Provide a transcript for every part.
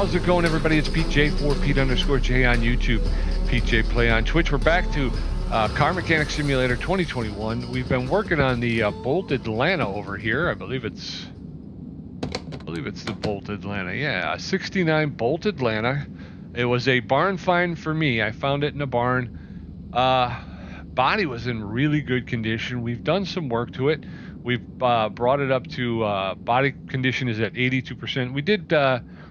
How's it going, everybody? It's Pete J4, Pete_J on YouTube, Pete J Play on Twitch. We're back to Car Mechanic Simulator 2021. We've been working on the Bolt Atlanta over here. I believe it's the Bolt Atlanta. Yeah, 69 Bolt Atlanta. It was a barn find for me. I found it in a barn. Body was in really good condition. We've done some work to it. We've brought it up to body condition is at 82%. We did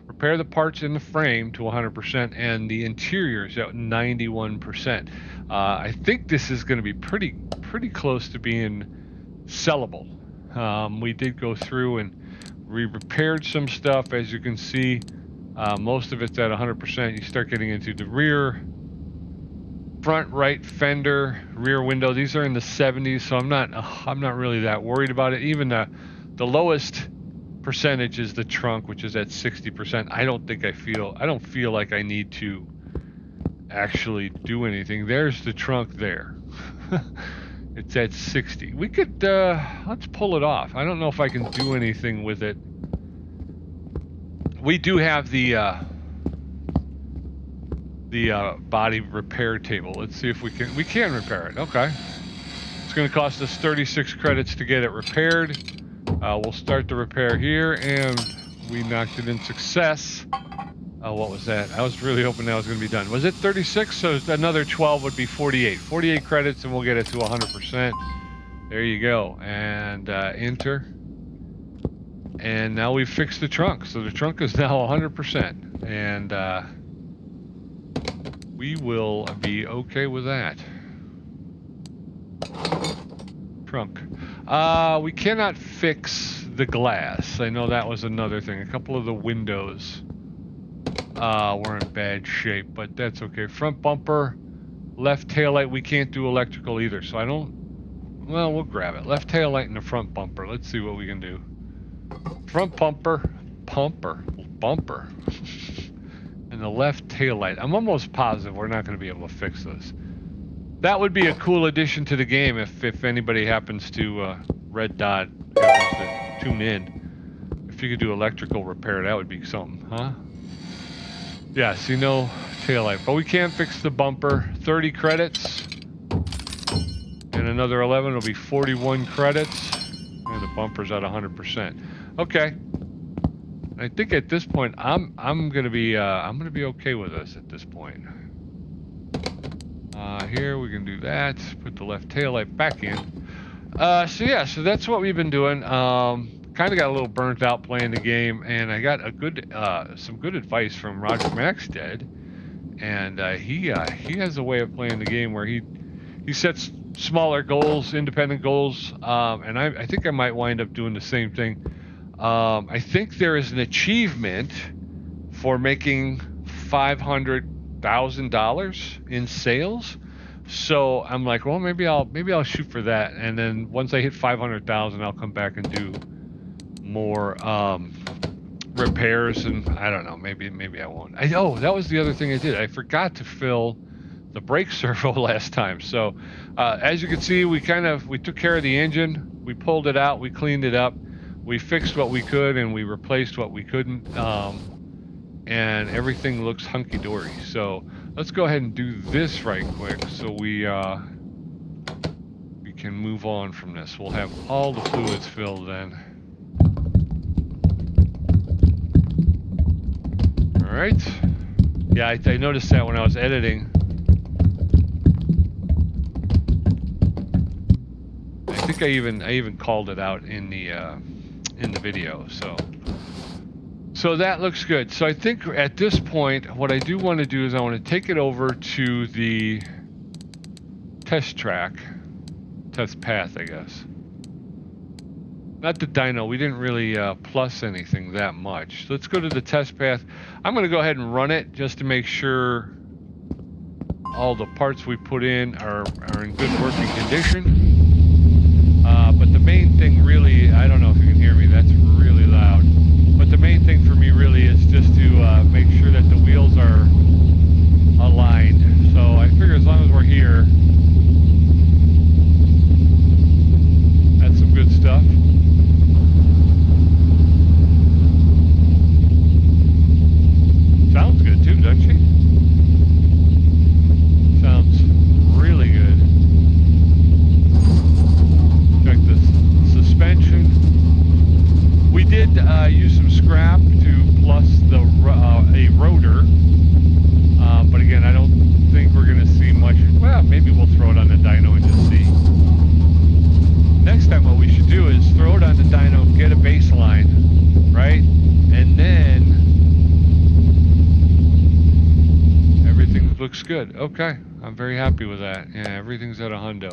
repair the parts in the frame to 100%, and the interior is at 91%. I think this is going to be pretty close to being sellable. We did go through and we repaired some stuff. As you can see, most of it's at 100%. You start getting into the rear, front right fender, rear window. These are in the 70s, so I'm not really that worried about it. Even the lowest percentage is the trunk, which is at 60%. I don't feel like I need to actually do anything. There's the trunk there. It's at 60. We could let's pull it off. I don't know if I can do anything with it. We do have the body repair table. Let's see if we can repair it. Okay. It's going to cost us 36 credits to get it repaired. We'll start the repair here, and we knocked it in success. What was that? I was really hoping that was going to be done. Was it 36? So another 12 would be 48. 48 credits, and we'll get it to 100%. There you go. And enter. And now we've fixed the trunk. So the trunk is now 100%. And we will be okay with that. Trunk. We cannot fix the glass. I know that was another thing. A couple of the windows were in bad shape, but that's okay. Front bumper, left taillight. We can't do electrical either, so I don't... Well, we'll grab it. Left taillight and the front bumper. Let's see what we can do. Front bumper. And the left taillight. I'm almost positive we're not going to be able to fix this. That would be a cool addition to the game if anybody happens to red dot happens to tune in. If you could do electrical repair, that would be something, huh? Yeah, see, no taillight, but we can fix the bumper. 30 credits, and another 11 will be 41 credits, and the bumper's at 100%. Okay. I think at this point I'm gonna be okay with this at this point. Here we can do that. Put the left taillight back in. So yeah, so that's what we've been doing. Kind of got a little burnt out playing the game, and I got some good advice from Roger Maxted, and he has a way of playing the game where he sets smaller goals, independent goals, and I think I might wind up doing the same thing. I think there is an achievement for making $500,000 in sales. So I'm like, well, maybe I'll shoot for that, and then once I hit 500,000, I'll come back and do more repairs, and I don't know, maybe I won't. Oh, that was the other thing I did. I forgot to fill the brake servo last time. So as you can see, we took care of the engine. We pulled it out. We cleaned it up. We fixed what we could, and we replaced what we couldn't, and everything looks hunky-dory. So let's go ahead and do this right quick so we can move on from this. We'll have all the fluids filled then. All right. Yeah, I noticed that when I was editing. I think I even called it out in the video. So that looks good. So I think at this point, what I do want to do is I want to take it over to the test path, I guess. Not the dyno. We didn't really plus anything that much. Let's go to the test path. I'm going to go ahead and run it just to make sure all the parts we put in are in good working condition. But the main thing really, I don't know if you can hear me, that's really loud. But the main thing for me really is just to make sure that the wheels are aligned. So I figure as long as we're here, that's some good stuff. maybe we'll throw it on the dyno and just see. Next time what we should do is throw it on the dyno, get a baseline, right? And then everything looks good. Okay, I'm very happy with that. Yeah, everything's at a hundo,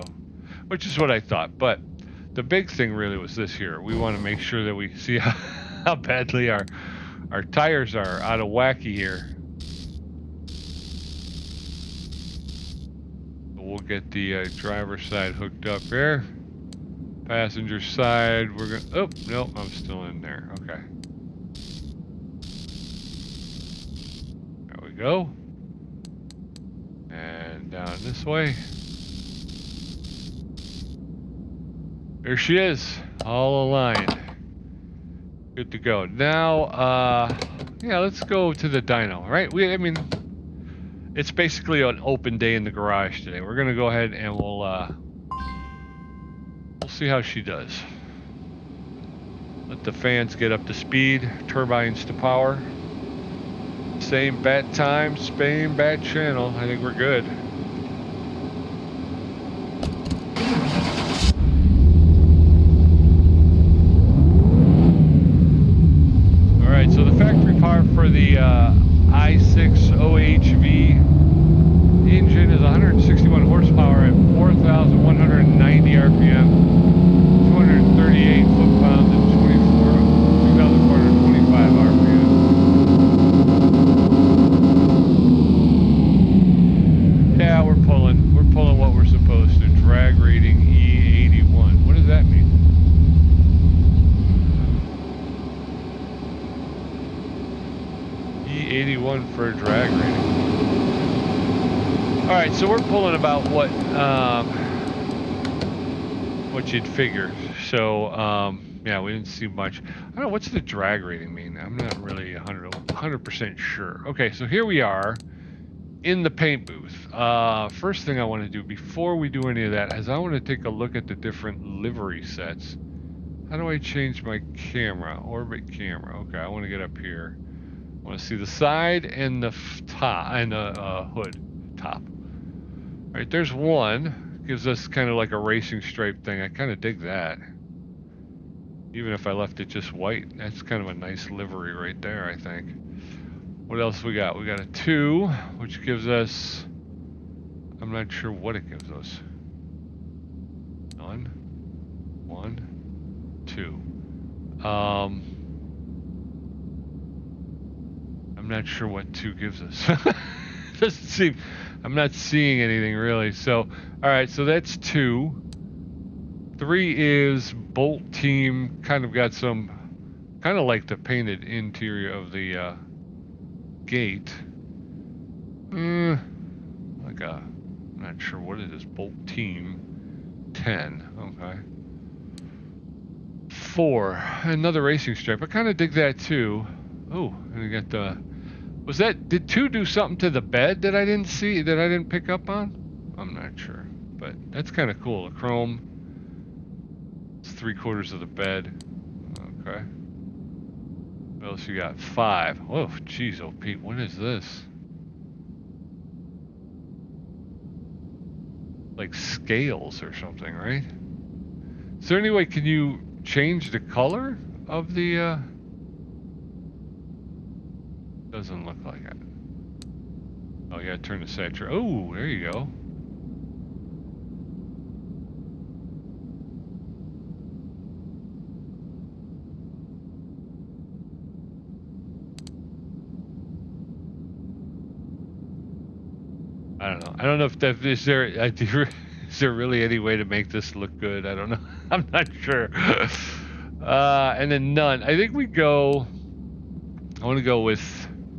which is what I thought. But the big thing really was this here. We want to make sure that we see how badly our tires are out of wacky here. We'll get the driver's side hooked up here. Passenger side, we're gonna. Oh no, I'm still in there. Okay. There we go. And down this way. There she is, all aligned. Good to go. Now, yeah, let's go to the dyno, right? I mean, it's basically an open day in the garage today. We're gonna go ahead and we'll see how she does. Let the fans get up to speed, turbines to power. Same bat time, same bat channel. I think we're good. Alright, so the factory power for the i6 OHV engine is 161 horsepower at 4,190 RPM, 238 foot-pounds, and 2,425 RPM. Yeah, we're pulling what we're supposed to. Drag rating E81. What does that mean? E81 for a drag rating. All right, so we're pulling about what you'd figure. So yeah, we didn't see much. I don't know, what's the drag rating mean? I'm not really 100% sure. Okay, so here we are in the paint booth. First thing I want to do before we do any of that is I want to take a look at the different livery sets. How do I change my camera? Orbit camera. Okay, I want to get up here. I want to see the side and the top and the hood top. All right, there's one. Gives us kind of like a racing stripe thing. I kind of dig that. Even if I left it just white, that's kind of a nice livery right there, I think. What else we got? We got a 2, which gives us, I'm not sure what it gives us. None, 1, 2. I'm not sure what 2 gives us. Doesn't seem, I'm not seeing anything really. So, all right, so that's 2. 3 is Bolt Team, kind of got some, kind of like the painted interior of the gate. Like a, I'm not sure what it is, Bolt Team 10, okay. 4, another racing stripe. I kind of dig that too. Oh, and we got the, was that, did 2 do something to the bed that I didn't see, that I didn't pick up on? I'm not sure, but that's kind of cool. The chrome, it's 3/4 of the bed. Okay. What else you got? 5. Oh, jeez, oh Pete, what is this? Like scales or something, right? Is there any way, can you change the color of the, doesn't look like it. Oh, yeah, turn the saturation. Oh, there you go. I don't know. I don't know if that is there. Is there really any way to make this look good? I don't know. I'm not sure. And then none. I think we go. I want to go with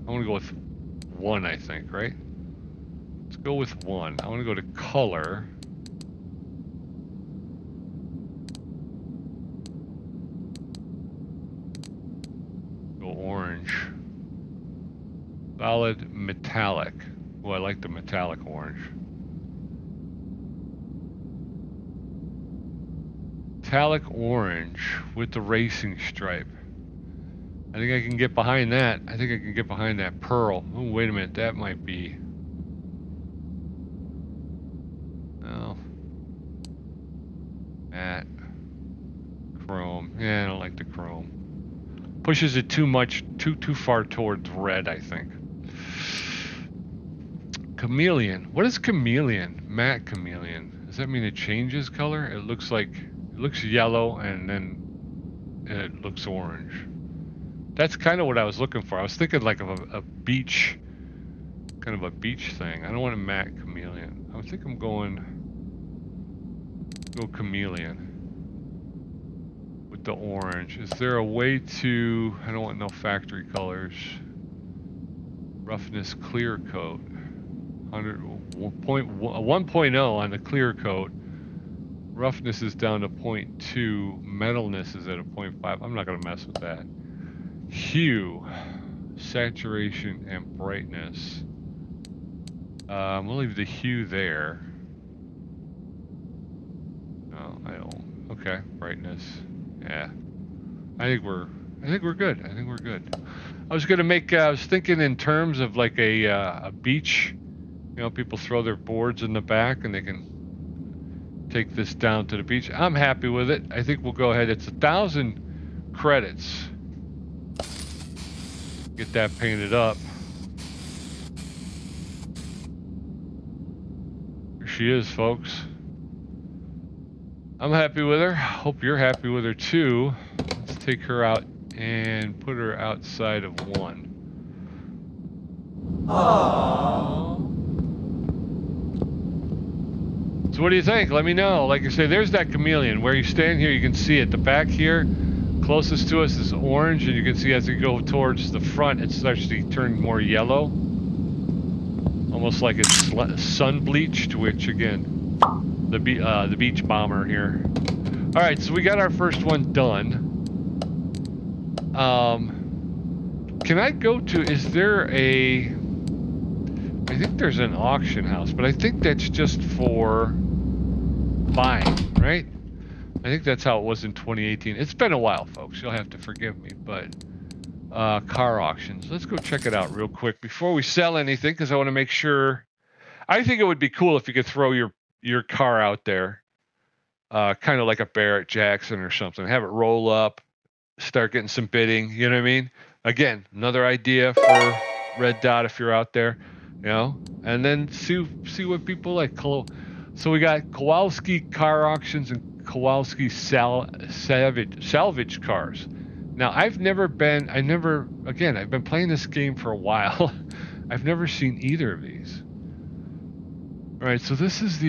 1. I think, right? Let's go with 1. I want to go to color. Go orange. Solid metallic. Oh, I like the metallic orange. Metallic orange with the racing stripe. I think I can get behind that. I think I can get behind that pearl. Oh, wait a minute. That might be... chrome. Yeah, I don't like the chrome. Pushes it too much, too far towards red, I think. Chameleon. What is chameleon? Matte chameleon. Does that mean it changes color? It looks yellow and then it looks orange. That's kind of what I was looking for. I was thinking like of a beach, kind of a beach thing. I don't want a matte chameleon. I think I'm go chameleon with the orange. Is there a way to, I don't want no factory colors. Roughness clear coat. 1.0 on the clear coat. Roughness is down to 0.2. Metalness is at a 0.5. I'm not going to mess with that. Hue, saturation, and brightness. We'll leave the hue there. No, I don't. Okay, brightness. Yeah, I think we're good. I think we're good. I was thinking in terms of like a beach. You know, people throw their boards in the back and they can take this down to the beach. I'm happy with it. I think we'll go ahead. It's 1,000 credits. Get that painted up. Here she is, folks. I'm happy with her. Hope you're happy with her too. Let's take her out and put her outside of 1. Aww. So what do you think? Let me know. Like I say, there's that chameleon. Where you stand here, you can see it. The back here, closest to us, is orange, and you can see as you go towards the front, it starts to turn more yellow. Almost like it's sun bleached, which again, the beach bomber here. All right, so we got our first one done. Can I go to, is there a, I think there's an auction house, but I think that's just for buying, right? I think that's how it was in 2018. It's been a while, folks. You'll have to forgive me, but car auctions. Let's go check it out real quick before we sell anything, because I want to make sure. I think it would be cool if you could throw your car out there, kind of like a Barrett Jackson or something. Have it roll up, start getting some bidding. You know what I mean? Again, another idea for Red Dot if you're out there, you know. And then see what people like. So we got Kowalski car auctions and Kowalski salvage cars. Now I've been playing this game for a while. I've never seen either of these. All right, so this is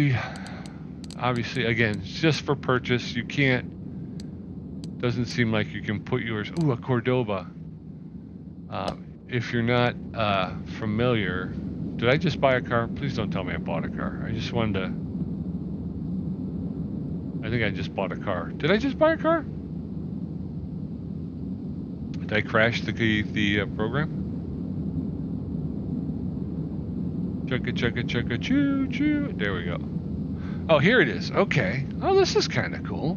obviously, again, it's just for purchase. You doesn't seem like you can put yours. Ooh, a Cordoba. If you're not familiar, did I just buy a car? Please don't tell me I bought a car. I think I just bought a car. Did I just buy a car? Did I crash the program? Chugga, choo, choo. There we go. Oh, here it is. Okay. Oh, this is kind of cool.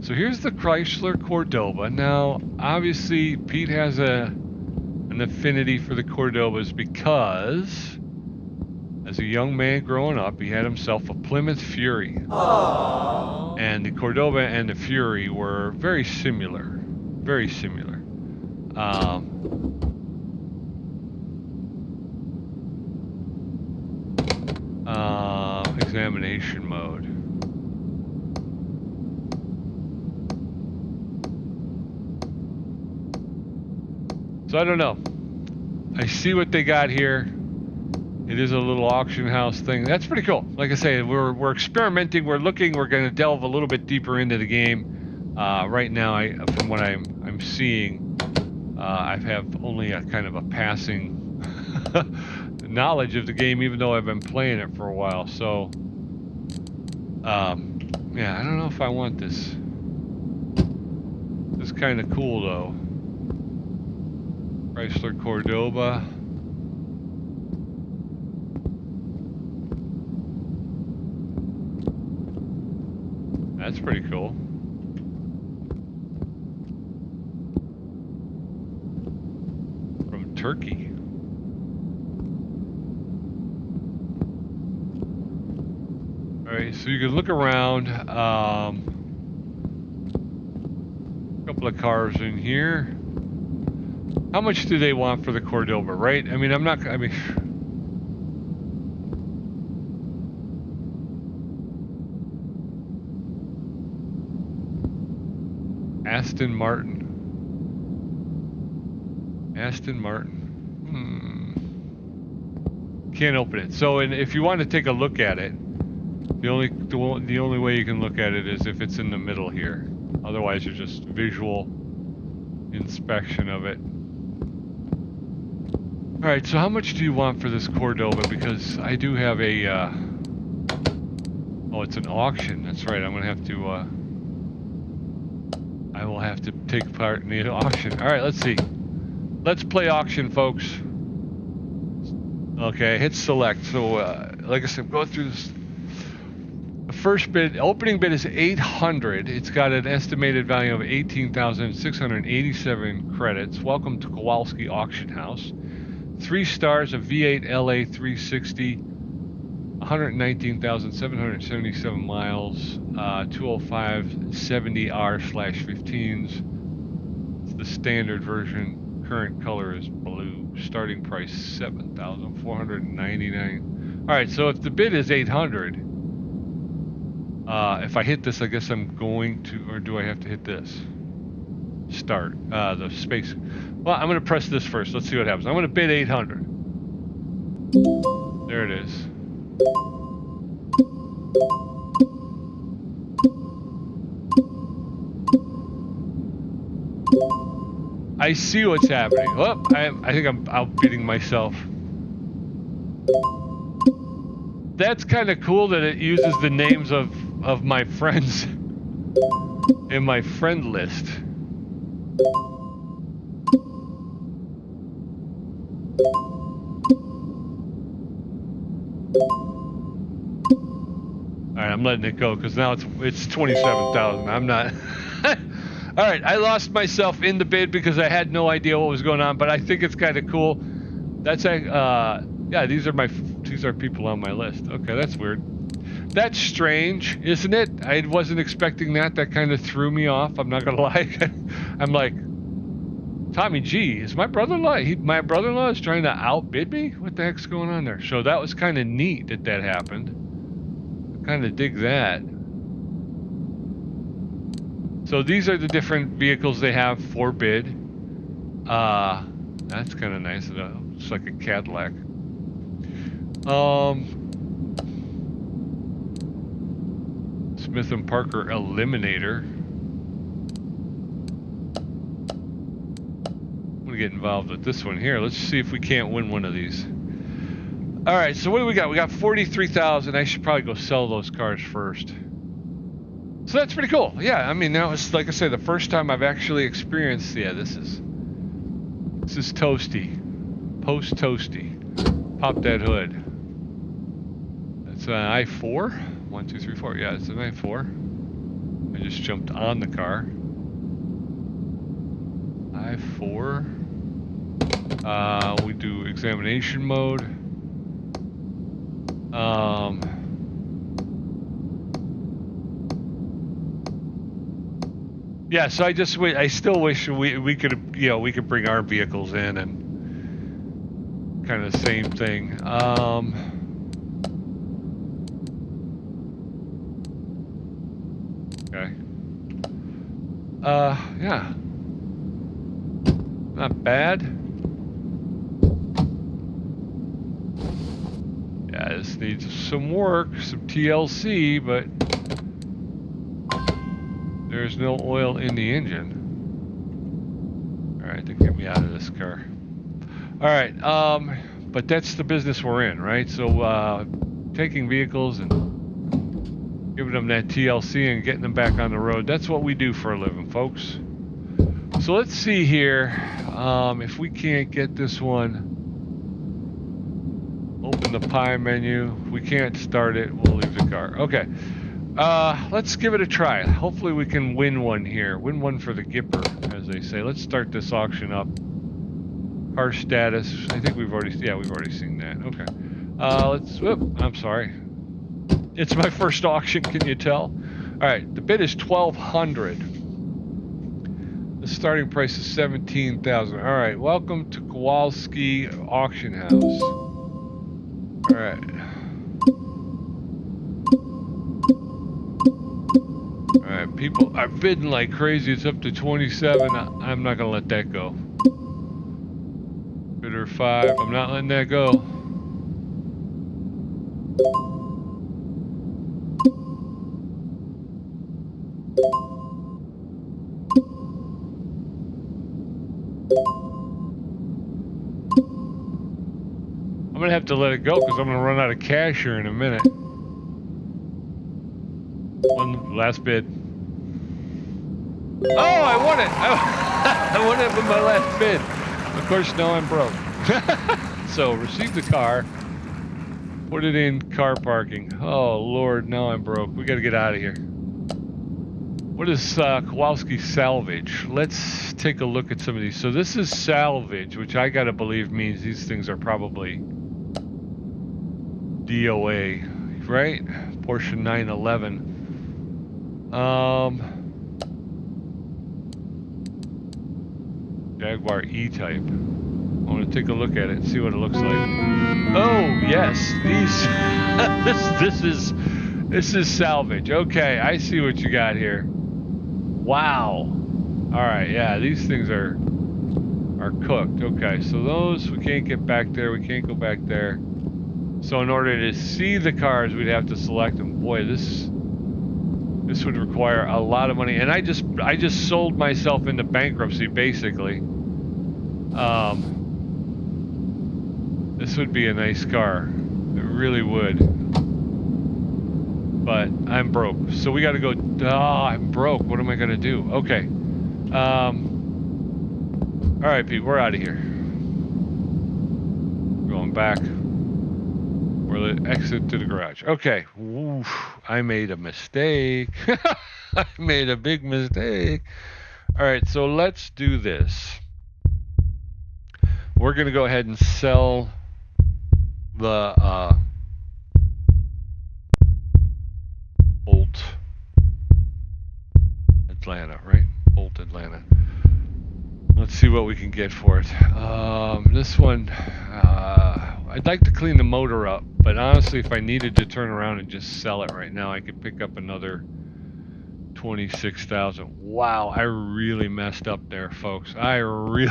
So here's the Chrysler Cordoba. Now, obviously, Pete has an affinity for the Cordobas because as a young man growing up, he had himself a Plymouth Fury. Aww. And the Cordoba and the Fury were very similar. Very similar. Examination mode. So I don't know. I see what they got here. It is a little auction house thing. That's pretty cool. Like I say, we're experimenting. We're looking. We're going to delve a little bit deeper into the game. Right now, from what I'm seeing, I have only a kind of a passing knowledge of the game, even though I've been playing it for a while. So, yeah, I don't know if I want this. This is kind of cool, though. Chrysler Cordoba. That's pretty cool. From Turkey. Alright, so you can look around. Couple of cars in here. How much do they want for the Cordoba, right? I mean, Aston Martin. Can't open it. So, if you want to take a look at it, the only way you can look at it is if it's in the middle here. Otherwise, you're just visual inspection of it. All right. So, how much do you want for this Cordoba? Because I do have a. Oh, it's an auction. That's right. I'm gonna have to. I will have to take part in the auction. All right. Let's see. Let's play auction, folks. Okay, hit select. So, like I said, go through this. The first bid, opening bid is 800. It's got an estimated value of 18,687 credits. Welcome to Kowalski Auction House. 3 stars, a V8 LA 360, 119,777 miles, 205 70R/15s. It's the standard version. Current color is blue. Starting price $7,499. All right, so if the bid is 800, if I hit this, I guess I'm going to, or do I have to hit this? Start the space. Well, I'm going to press this first. Let's see what happens. I'm going to bid 800. There it is. I see what's happening. Oh, I think I'm outbidding myself. That's kind of cool that it uses the names of my friends in my friend list. All right, I'm letting it go because now it's 27,000. I'm not. All right, I lost myself in the bid because I had no idea what was going on, but I think it's kind of cool. That's yeah, these are people on my list. Okay, that's weird. That's strange, isn't it? I wasn't expecting that. That kind of threw me off. I'm not gonna lie. I'm like, Tommy G, is my brother-in-law? My brother-in-law is trying to outbid me? What the heck's going on there? So that was kind of neat that happened. I kind of dig that. So these are the different vehicles they have for bid. That's kind of nice. It's like a Cadillac. Smith & Parker Eliminator. I'm gonna get involved with this one here. Let's see if we can't win one of these. All right, so what do we got? We got 43,000. I should probably go sell those cars first. So that's pretty cool. Yeah, I mean, that was, like I said, the first time I've actually experienced. Yeah, this is toasty, post toasty. Pop that hood. That's an i4. 1, 2, 3, 4. Yeah, it's an i4. I just jumped on the car. i4. We do examination mode. Yeah, so I still wish we could, we could bring our vehicles in and kind of the same thing. Okay. Yeah. Not bad. Yeah, this needs some work, some TLC, but there's no oil in the engine. All right, then get me out of this car. All right, but that's the business we're in, right? So taking vehicles and giving them that TLC and getting them back on the road, that's what we do for a living, folks. So let's see here, if we can't get this one. Open the pie menu. If we can't start it, we'll leave the car. Okay. Let's give it a try. Hopefully we can win one here. Win one for the Gipper, as they say. Let's start this auction up. Car status. I think we've already seen that. Okay. I'm sorry. It's my first auction, can you tell? All right, the bid is 1,200. The starting price is 17,000. All right, welcome to Kowalski Auction House. All right. All right, people are bidding like crazy. It's up to 27. I'm not gonna let that go. Bidder 5. I'm not letting that go. I'm gonna have to let it go because I'm gonna run out of cash here in a minute. One last bid. Oh, I won it! I won it with my last bid. Of course, now I'm broke. So, receive the car. Put it in car parking. Oh, Lord, now I'm broke. We gotta get out of here. What is Kowalski salvage? Let's take a look at some of these. So this is salvage, which I gotta believe means these things are probably DOA, right? Porsche 911. Jaguar E-Type. I want to take a look at it and see what it looks like. Oh yes, these. this is salvage. Okay, I see what you got here. Wow. All right, yeah, these things are cooked. Okay, so those we can't get back there. We can't go back there. So in order to see the cars, we'd have to select them. Boy, this would require a lot of money, and I just sold myself into bankruptcy basically. This would be a nice car. It really would. But I'm broke, so we got to go. I'm broke. What am I gonna do? Okay. All right, Pete. We're out of here. Going back. We're the exit to the garage. Okay. Oof, I made a mistake. I made a big mistake. All right, so let's do this. We're going to go ahead and sell the Bolt Atlanta, right? Bolt Atlanta. Let's see what we can get for it. This one, I'd like to clean the motor up, but honestly, if I needed to turn around and just sell it right now, I could pick up another 26,000. Wow, I really messed up there, folks. I really...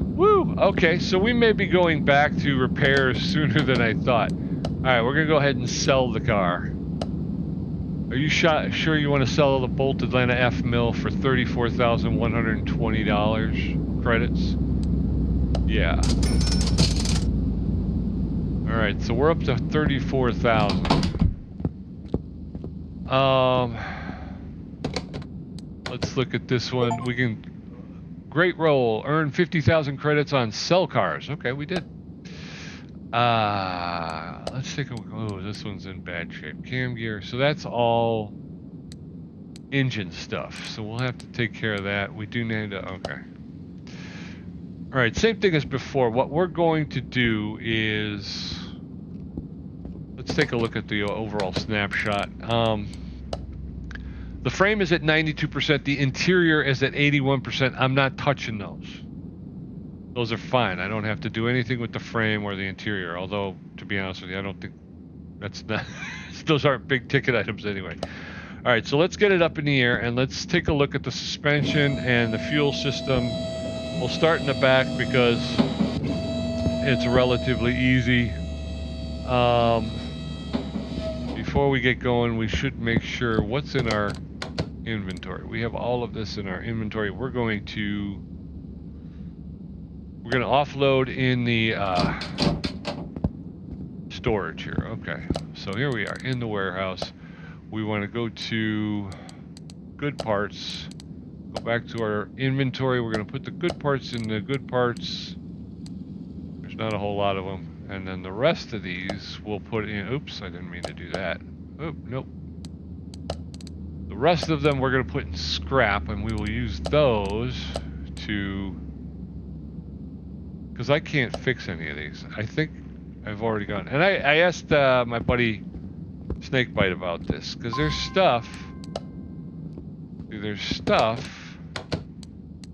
Woo! Okay, so we may be going back to repairs sooner than I thought. Alright, we're going to go ahead and sell the car. Are you sure you want to sell the Bolt Atlanta F Mill for $34,120 credits? Yeah. Alright, so we're up to 34,000. Let's look at this one. We can... Great roll. Earn 50,000 credits on sell cars. Okay, we did. Let's take a look. Oh, this one's in bad shape. Cam gear. So that's all engine stuff. So we'll have to take care of that. We do need to... Okay. All right, same thing as before. What we're going to do is... Let's take a look at the overall snapshot. The frame is at 92%. The interior is at 81%. I'm not touching those. Those are fine. I don't have to do anything with the frame or the interior. Although, to be honest with you, I don't think that's not... those aren't big ticket items anyway. All right, so let's get it up in the air and let's take a look at the suspension and the fuel system. We'll start in the back because it's relatively easy. Before we get going, we should make sure what's in our inventory. We have all of this in our inventory. We're going to offload in the storage here. Okay, so here we are in the warehouse. We want to go to good parts, go back to our inventory. We're going to put the good parts in the good parts. There's not a whole lot of them. And then the rest of these we'll put in. Oops, I didn't mean to do that. Oop, nope. The rest of them we're going to put in scrap, and we will use those to... Because I can't fix any of these. I think I've already gone. And I asked my buddy Snakebite about this, because there's stuff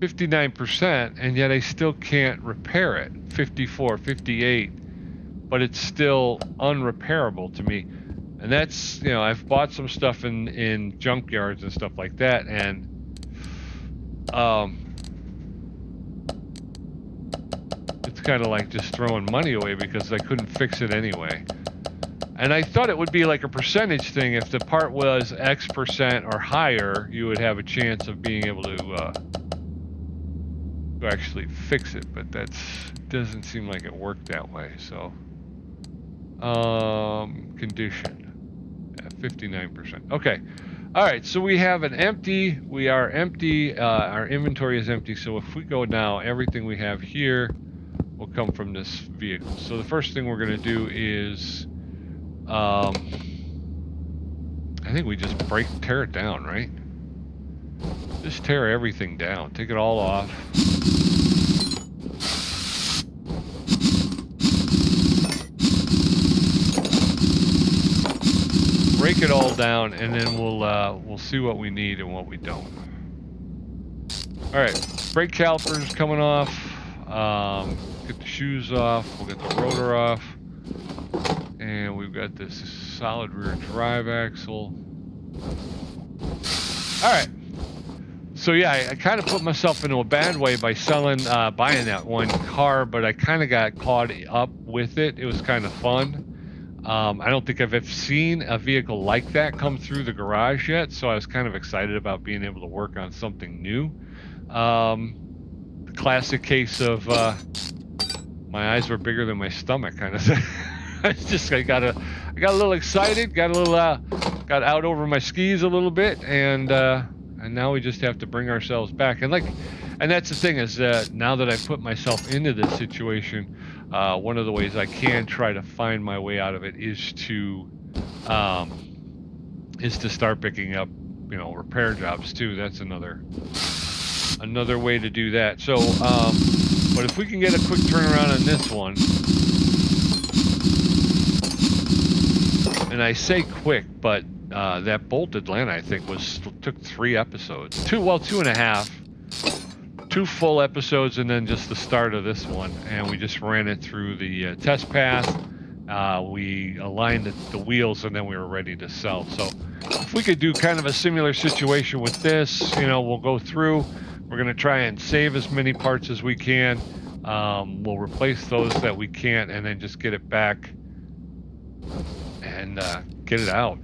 59%, and yet I still can't repair it. 54, 58, but it's still unrepairable to me. And that's, you know, I've bought some stuff in junkyards and stuff like that, and it's kind of like just throwing money away because I couldn't fix it anyway. And I thought it would be like a percentage thing. If the part was X% or higher, you would have a chance of being able to actually fix it, but that doesn't seem like it worked that way. So condition at 59%. Okay, all right, so we have an empty, we are empty, our inventory is empty. So if we go now, everything we have here will come from this vehicle. So the first thing we're going to do is I think we just tear it down, right? Just tear everything down. Take it all off. Break it all down, and then we'll see what we need and what we don't. All right, brake calipers coming off. Get the shoes off. We'll get the rotor off, and we've got this solid rear drive axle. All right. So yeah, I kind of put myself into a bad way by buying that one car, but I kind of got caught up with it. It was kind of fun. I don't think I've ever seen a vehicle like that come through the garage yet, so I was kind of excited about being able to work on something new. The classic case of my eyes were bigger than my stomach kind of thing. I got a little excited, got out over my skis a little bit, and now we just have to bring ourselves back. And that's the thing is now that I've put myself into this situation, one of the ways I can try to find my way out of it is to start picking up, you know, repair jobs too. That's another way to do that. So, but if we can get a quick turnaround on this one, and I say quick, but that Bolt Atlanta, I think, took 3 episodes, 2.5. 2 full episodes, and then just the start of this one, and we just ran it through the test path. We aligned the wheels, and then we were ready to sell. So if we could do kind of a similar situation with this, you know, we'll go through. We're going to try and save as many parts as we can. We'll replace those that we can't, and then just get it back and get it out.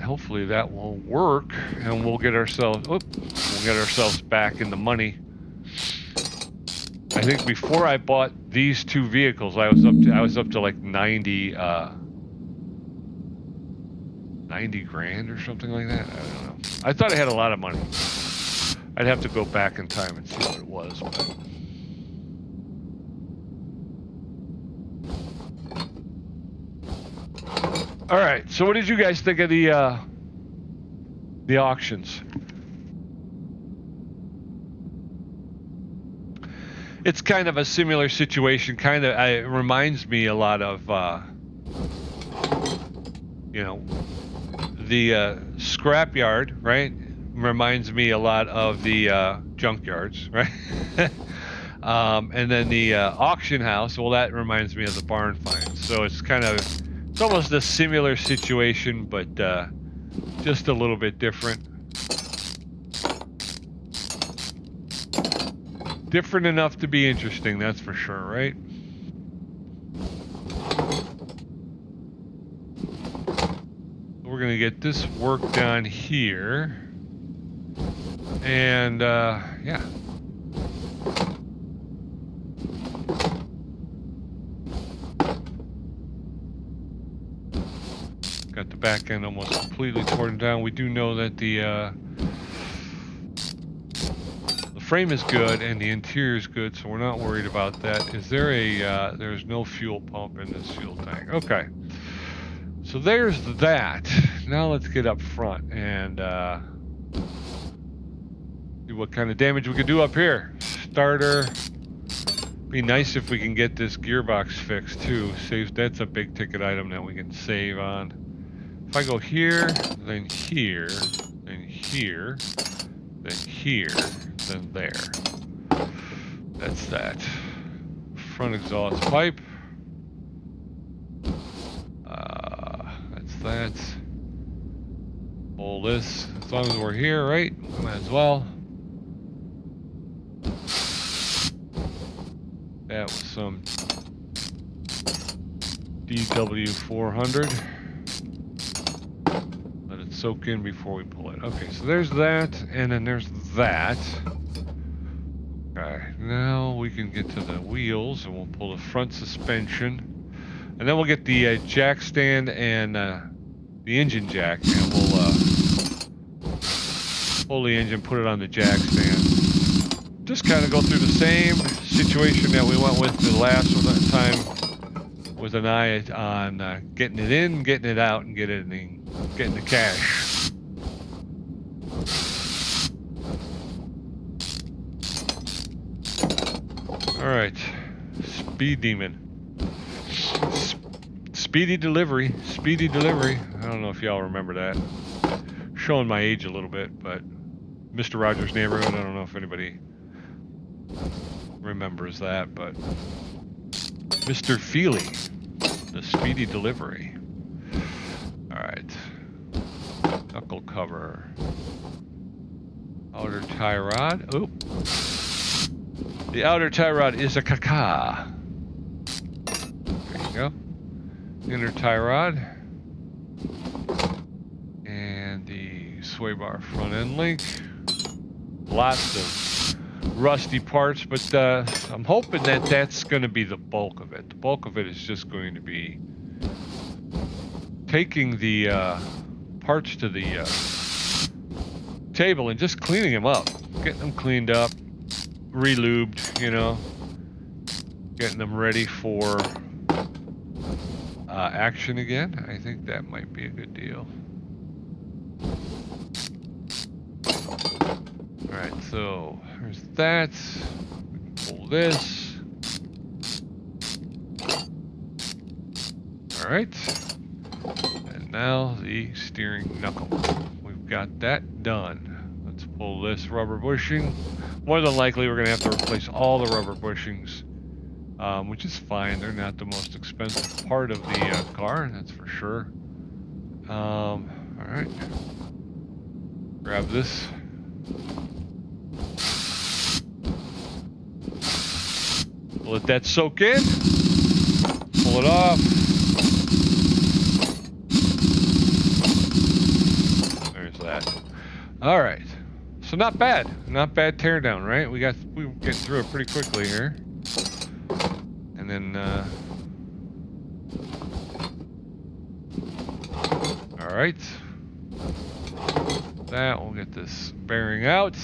Hopefully that will work, and we'll get ourselves back in the money. I think before I bought these 2 vehicles, I was up to like 90 grand or something like that. I don't know. I thought I had a lot of money. I'd have to go back in time and see what it was. But all right, so what did you guys think of the auctions? It's kind of a similar situation. It reminds me a lot of, you know, the scrapyard, right? Reminds me a lot of the junkyards, right? And then the auction house. Well, that reminds me of the barn find. So it's almost a similar situation, but just a little bit different. Different enough to be interesting, that's for sure, right? We're gonna get this work done here. And yeah. Got the back end almost completely torn down. We do know that the frame is good and the interior is good, so we're not worried about that. Is there there's no fuel pump in this fuel tank. Okay. So there's that. Now let's get up front and see what kind of damage we can do up here. Starter. Be nice if we can get this gearbox fixed too. That's a big ticket item that we can save on. If I go here, then here, then here, then here, then there. That's that. Front exhaust pipe. That's that. Pull this. As long as we're here, right? Might as well. That was some DW400. Let it soak in before we pull it. Okay, so there's that, and then there's that. Okay, now we can get to the wheels, and we'll pull the front suspension. And then we'll get the jack stand and the engine jack, and we'll pull the engine, put it on the jack stand. Just kind of go through the same situation that we went with the last time, with an eye on getting it in, getting it out, and getting the cash. All right, Speed Demon. Speedy delivery. I don't know if y'all remember that. Showing my age a little bit, but Mr. Rogers' Neighborhood, I don't know if anybody remembers that, but Mr. Feely, the speedy delivery. All right. Knuckle cover. Outer tie rod. Oop. The outer tie rod is a caca. There you go. Inner tie rod. And the sway bar front end link. Lots of rusty parts, but I'm hoping that that's going to be the bulk of it. The bulk of it is just going to be taking the parts to the table and just cleaning them up. Getting them cleaned up, re-lubed, you know. Getting them ready for action again. I think that might be a good deal. Alright, so there's that. We can pull this. Alright. And now the steering knuckle. We've got that done. Let's pull this rubber bushing. More than likely we're going to have to replace all the rubber bushings. Which is fine. They're not the most expensive part of the car, that's for sure. Alright. Grab this. Let that soak in. Pull it off. There's that. Alright. So not bad. Not bad teardown, right? We get through it pretty quickly here. And then, all right, that we'll get this bearing out.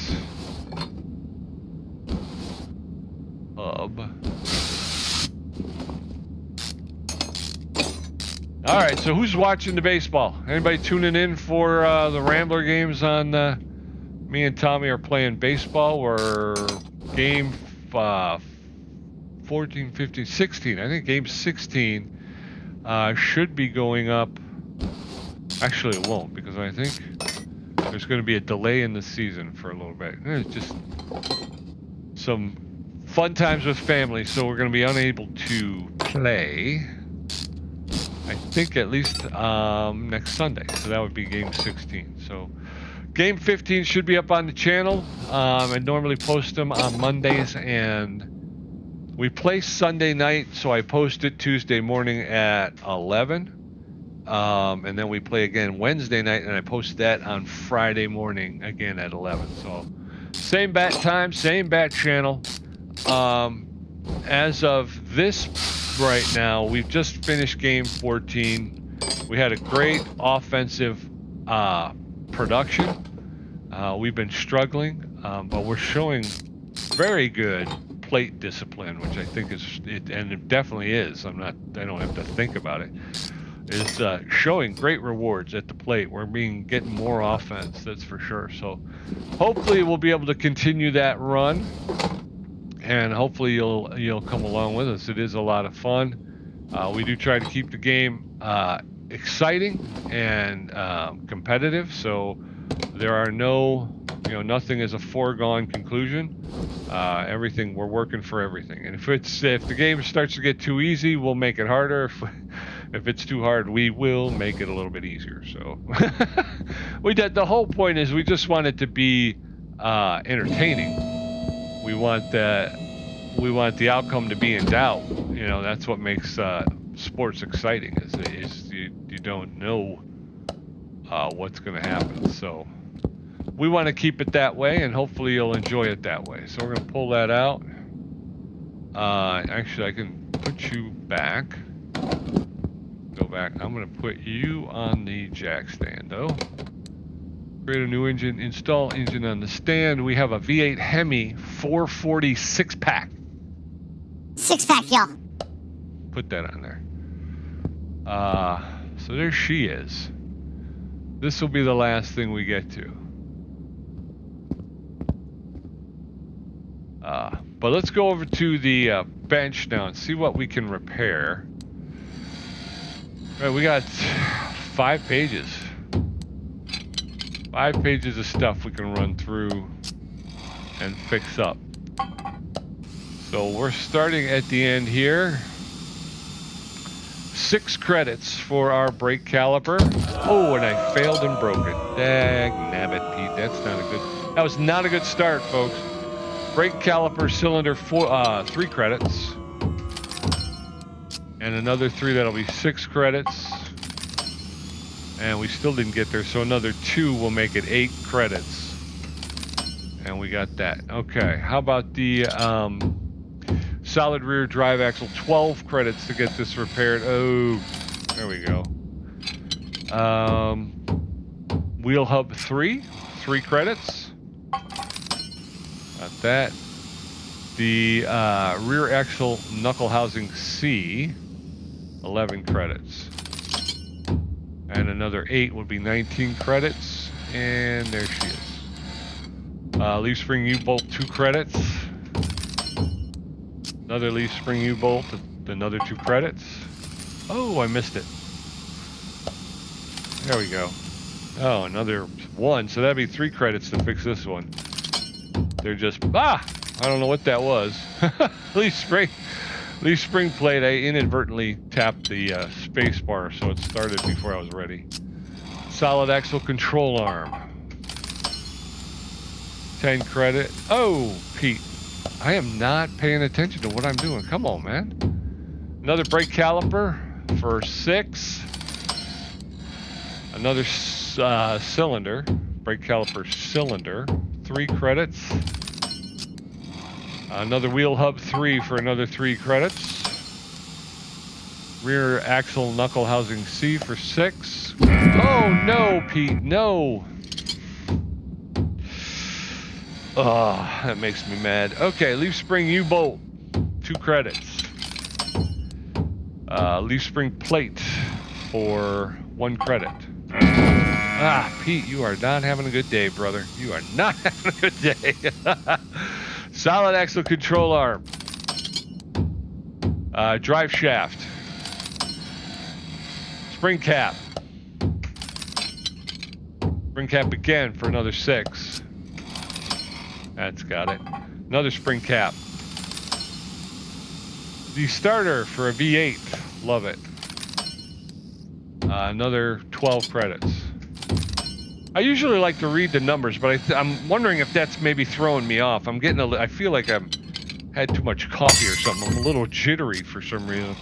Hub. All right, so who's watching the baseball? Anybody tuning in for the Rambler games on? Me and Tommy are playing baseball. We're game 14, 15, 16. I think game 16 should be going up. Actually, it won't, because I think there's going to be a delay in the season for a little bit. It's just some fun times with family, so we're going to be unable to play, I think, at least next Sunday. So that would be game 16. So game 15 should be up on the channel. I normally post them on Mondays, and we play Sunday night, so I post it Tuesday morning at 11. And then we play again Wednesday night, and I post that on Friday morning again at 11. So same bat time, same bat channel. As of this right now, we've just finished game 14. We had a great offensive production. We've been struggling, but we're showing very good plate discipline, which I think is it, and it definitely is. I don't have to think about it. It's showing great rewards at the plate. We're getting more offense, that's for sure. So hopefully we'll be able to continue that run, and hopefully you'll come along with us. It is a lot of fun. We do try to keep the game exciting and competitive. So there are no You know, nothing is a foregone conclusion. Everything, we're working for everything. And if the game starts to get too easy, we'll make it harder. If it's too hard, we will make it a little bit easier. So the whole point is we just want it to be entertaining. We want the outcome to be in doubt. You know, that's what makes sports exciting. Is you don't know what's going to happen. So we want to keep it that way, and hopefully you'll enjoy it that way. So we're going to pull that out. Actually, I can put you back. Go back. I'm going to put you on the jack stand, though. Create a new engine. Install engine on the stand. We have a V8 Hemi 440 6-pack. 6-pack, y'all. Put that on there. So there she is. This will be the last thing we get to. But let's go over to the bench now and see what we can repair. All right, we got 5 pages. 5 pages of stuff we can run through and fix up. So we're starting at the end here. 6 credits for our brake caliper. Oh, and I failed and broke it. Dagnabbit, Pete. That was not a good start, folks. Brake caliper cylinder 3 credits. And another 3, that'll be 6 credits. And we still didn't get there, so another 2 will make it 8 credits. And we got that. Okay, how about the solid rear drive axle? 12 credits to get this repaired. Oh, there we go. Wheel hub 3 credits. Got that. The rear axle knuckle housing C, 11 credits. And another 8 would be 19 credits. And there she is. Leaf spring U-bolt 2 credits. Another leaf spring U-bolt, another 2 credits. Oh, I missed it. There we go. Oh, another 1. So that'd be 3 credits to fix this one. They're just, I don't know what that was. leaf spring plate. I inadvertently tapped the space bar, so it started before I was ready. Solid axle control arm. 10 credit. Oh, Pete, I am not paying attention to what I'm doing. Come on, man. Another brake caliper for 6. Another cylinder, brake caliper cylinder, 3 credits. Another wheel hub 3 for another 3 credits. Rear axle knuckle housing C for 6. Oh no, Pete, no. Oh, that makes me mad. Okay, leaf spring U-bolt, 2 credits. Leaf spring plate for 1 credit. Pete, you are not having a good day, brother. You are not having a good day. Solid axle control arm. Drive shaft. Spring cap. Spring cap again for another 6. That's got it. Another spring cap. The starter for a V8. Love it. Another 12 credits. I usually like to read the numbers, but I'm wondering if that's maybe throwing me off. I feel like I've had too much coffee or something. I'm a little jittery for some reason.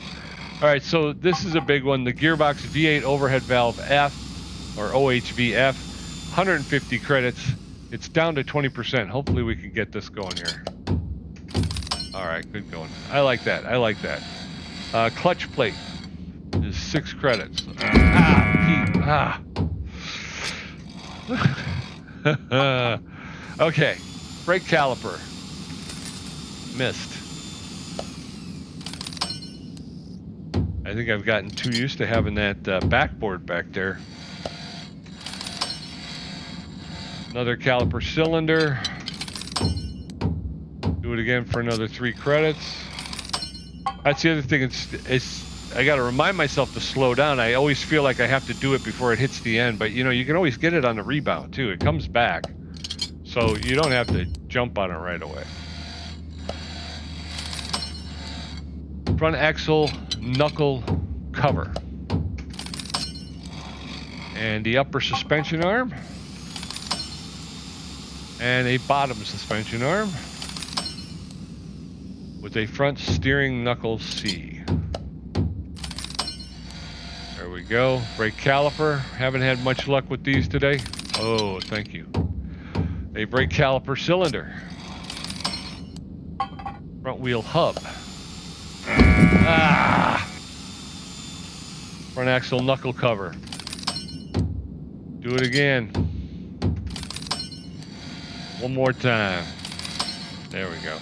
All right, so this is a big one. The gearbox V8 overhead valve F, or OHVF, 150 credits. It's down to 20%. Hopefully we can get this going here. All right, good going. I like that. Clutch plate is 6 credits. Pete. Okay, brake caliper. Missed. I think I've gotten too used to having that backboard back there. Another caliper cylinder. Do it again for another 3 credits. That's the other thing. I got to remind myself to slow down. I always feel like I have to do it before it hits the end, but you know, you can always get it on the rebound too. It comes back. So you don't have to jump on it right away. Front axle knuckle cover. And the upper suspension arm. And a bottom suspension arm. With a front steering knuckle C. There we go. Brake caliper. Haven't had much luck with these today. Oh, thank you. A brake caliper cylinder. Front wheel hub. Ah! Front axle knuckle cover. Do it again. One more time. There we go.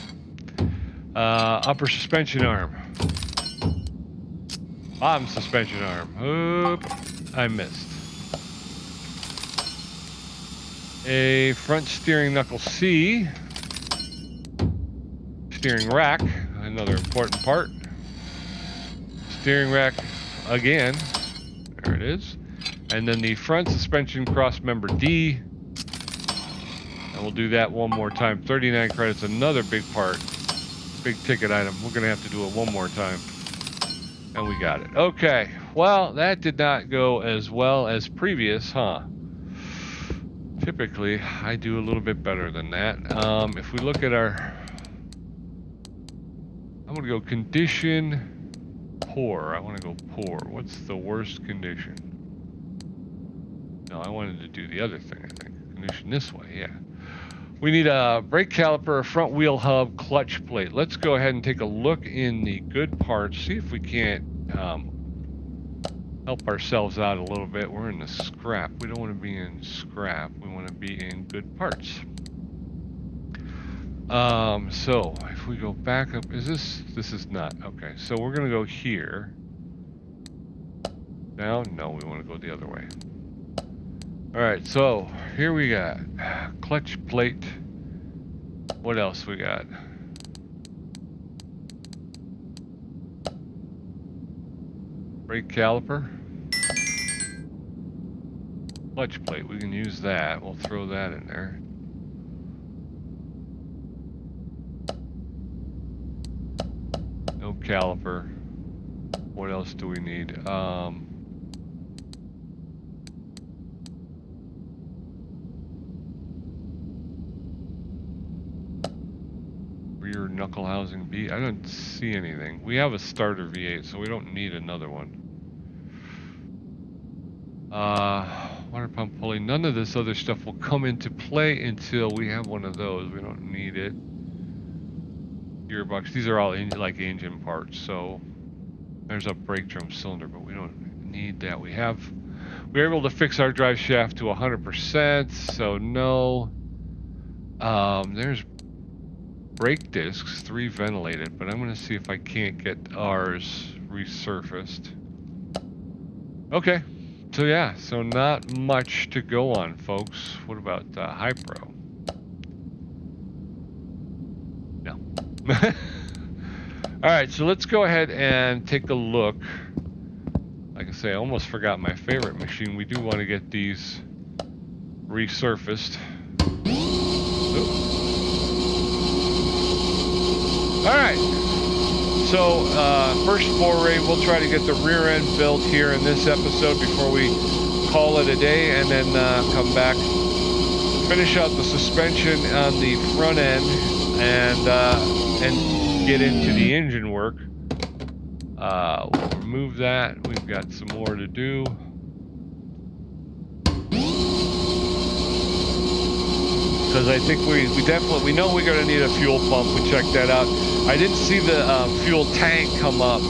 Upper suspension arm. Bottom suspension arm. Oop, I missed. A front steering knuckle C. Steering rack, another important part. Steering rack again. There it is. And then the front suspension cross member D. And we'll do that one more time. 39 credits, another big part. Big ticket item. We're going to have to do it one more time. And we got it. Okay. Well, that did not go as well as previous, huh? Typically, I do a little bit better than that. If we look at our... I'm going to go condition poor. I want to go poor. What's the worst condition? No, I wanted to do the other thing, I think. Condition this way, yeah. We need a brake caliper, a front wheel hub, clutch plate. Let's go ahead and take a look in the good parts, see if we can't help ourselves out a little bit. We're in the scrap. We don't want to be in scrap. We want to be in good parts. So if we go back up, this is not, okay. So we're going to go here. Down? No, we want to go the other way. All right, so here we got clutch plate. What else we got? Brake caliper. Clutch plate, we can use that. We'll throw that in there. No caliper. What else do we need? Rear knuckle housing B. I don't see anything. We have a starter V8, so we don't need another one. Water pump pulley. None of this other stuff will come into play until we have one of those. We don't need it. Gearbox. These are all like engine parts. So there's a brake drum cylinder, but we don't need that. We're able to fix our drive shaft to 100%. So no. There's brake discs, 3 ventilated, but I'm going to see if I can't get ours resurfaced. Okay, so yeah, so not much to go on, folks. What about High Pro? No. All right, so let's go ahead and take a look. Like I say, I almost forgot my favorite machine. We do want to get these resurfaced. Oops. Alright, so first foray, we'll try to get the rear end built here in this episode before we call it a day, and then come back, finish out the suspension on the front end, and get into the engine work. We'll remove that. We've got some more to do. Because I think we know we're going to need a fuel pump. We checked that out. I didn't see the fuel tank come up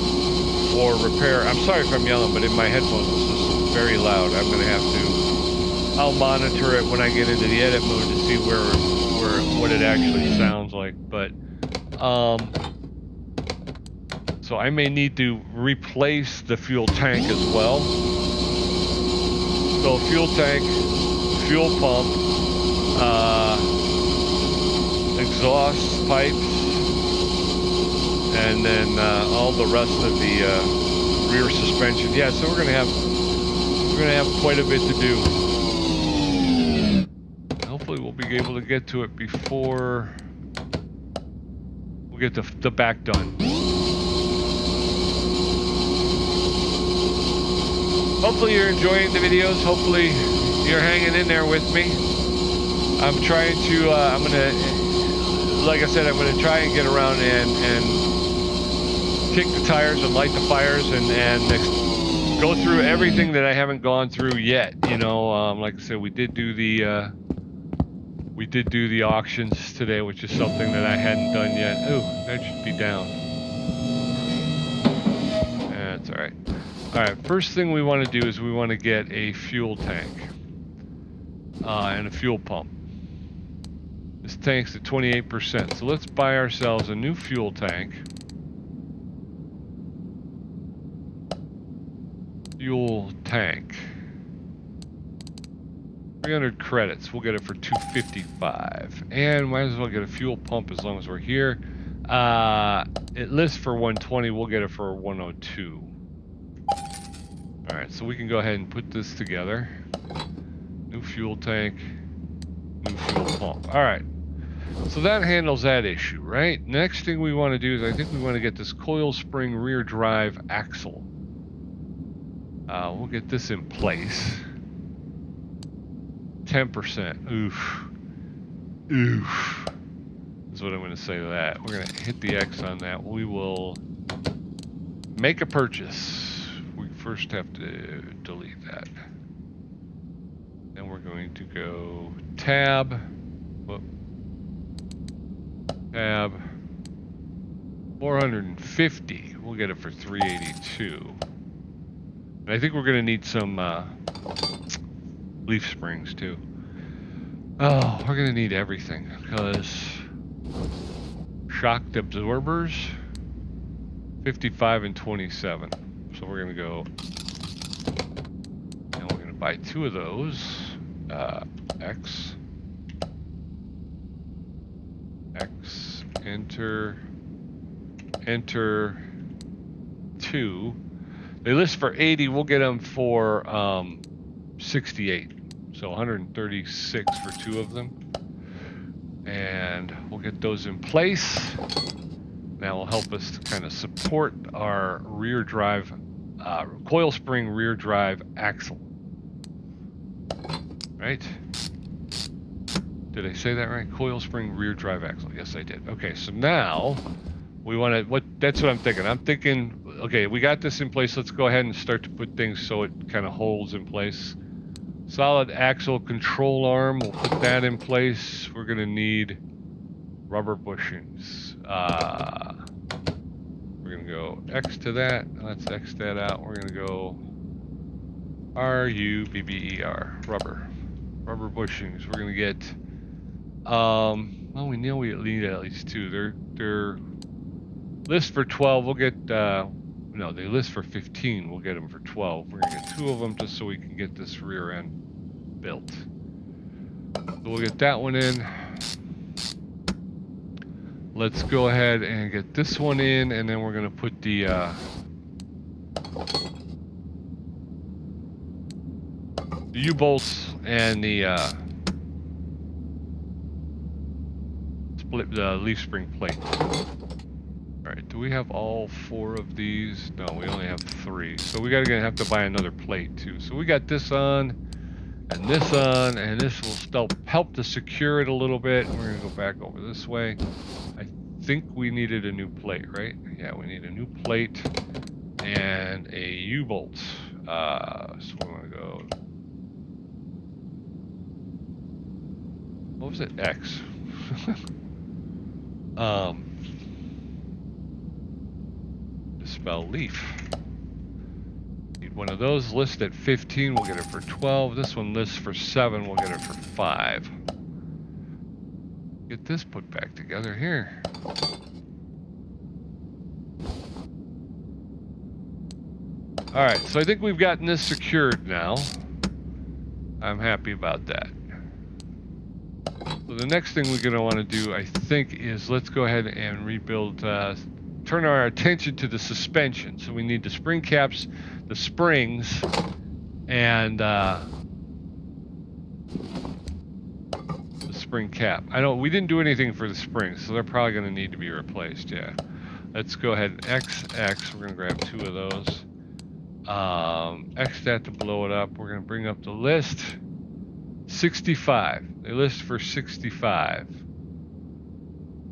for repair. I'm sorry if I'm yelling, but in my headphones this is very loud. I'm going to have to. I'll monitor it when I get into the edit mode to see what it actually sounds like. But so I may need to replace the fuel tank as well. So fuel tank, fuel pump. Exhaust pipes, and then all the rest of the rear suspension. Yeah, so we're gonna have quite a bit to do. Hopefully we'll be able to get to it before we get the back done. Hopefully you're enjoying the videos. Hopefully you're hanging in there with me. I'm trying to, I'm gonna, like I said, I'm gonna try and get around and kick the tires and light the fires and go through everything that I haven't gone through yet. You know, like I said, we did do the auctions today, which is something that I hadn't done yet. Ooh, that should be down. That's all right. All right, first thing we want to do is we want to get a fuel tank and a fuel pump. This tank's at 28%, so let's buy ourselves a new fuel tank. Fuel tank. 300 credits. We'll get it for 255. And might as well get a fuel pump as long as we're here. It lists for 120. We'll get it for 102. Alright, so we can go ahead and put this together. New fuel tank. New fuel pump. Alright. So that handles that issue, right? Next thing we want to do is I think we want to get this coil spring rear drive axle. We'll get this in place. 10%. Oof. Oof. That's what I'm going to say to that. We're going to hit the X on that. We will make a purchase. We first have to delete that. Then we're going to go tab. Whoop. Tab. 450. We'll get it for 382. And I think we're going to need some leaf springs too. Oh, we're going to need everything because shock absorbers 55 and 27. So we're going to go and we're going to buy 2 of those. X, enter 2. They list for 80. We'll get them for 68. So 136 for 2 of them. And we'll get those in place. That will help us to kind of support our rear drive, coil spring rear drive axle. Right? Did I say that right? Coil spring rear drive axle. Yes, I did. Okay, so now we want to, that's what I'm thinking. I'm thinking, okay, we got this in place. Let's go ahead and start to put things so it kind of holds in place. Solid axle control arm, we'll put that in place. We're going to need rubber bushings. We're going to go X to that. Let's X that out. We're going to go R-U-B-B-E-R, rubber. Rubber bushings. We're going to get, well, we know we need at least 2. They're list for 12. We'll get, no, they list for 15. We'll get them for 12. We're going to get 2 of them just so we can get this rear end built. So we'll get that one in. Let's go ahead and get this one in, and then we're going to put the U-bolts and the split the leaf spring plate. Alright, do we have all 4 of these? No, we only have 3. So we gotta have to buy another plate too. So we got this on, and this on, and this will still help to secure it a little bit. We're gonna go back over this way. I think we needed a new plate, right? Yeah, we need a new plate and a U-bolt. So we're gonna go. What was it? X. Spell leaf. Need one of those. List at 15. We'll get it for 12. This one lists for 7. We'll get it for 5. Get this put back together here. All right. So I think we've gotten this secured now. I'm happy about that. So the next thing we're going to want to do, I think, is let's go ahead and rebuild, turn our attention to the suspension. So we need the spring caps, the springs, and the spring cap. We didn't do anything for the springs, so they're probably going to need to be replaced, yeah. Let's go ahead and XX. We're going to grab 2 of those. X that to blow it up. We're going to bring up the list. 65. They list for 65.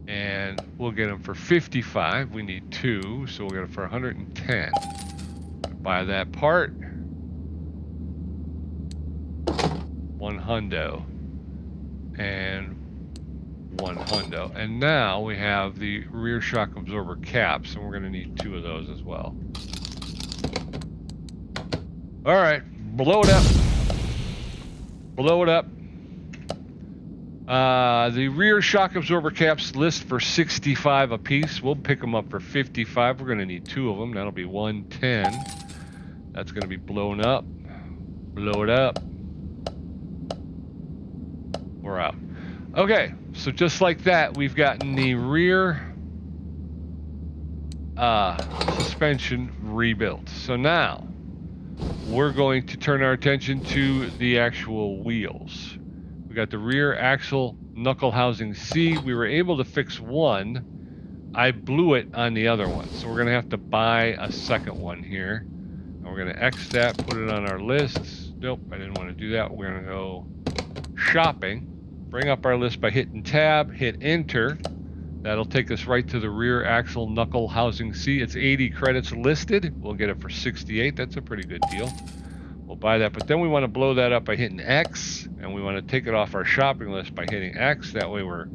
And we'll get them for 55. We need 2, so we'll get them for 110. Buy that part. 1 hundo. And 1 hundo. And now we have the rear shock absorber caps, and we're going to need 2 of those as well. All right, blow it up. Blow it up. The rear shock absorber caps list for 65 a piece. We'll pick them up for 55. We're going to need 2 of them. That'll be 110. That's going to be blown up. Blow it up. We're out. Okay, so just like that, we've gotten the rear suspension rebuilt. So now we're going to turn our attention to the actual wheels. We got the rear axle knuckle housing C. We were able to fix one. I blew it on the other one, so we're going to have to buy a second one here. And we're going to X that, put it on our list. Nope, I didn't want to do that. We're going to go shopping. Bring up our list by hitting tab, hit enter. That'll take us right to the rear axle knuckle housing C. It's 80 credits listed. We'll get it for 68. That's a pretty good deal. We'll buy that, but then we want to blow that up by hitting X, and we want to take it off our shopping list by hitting X. That way we're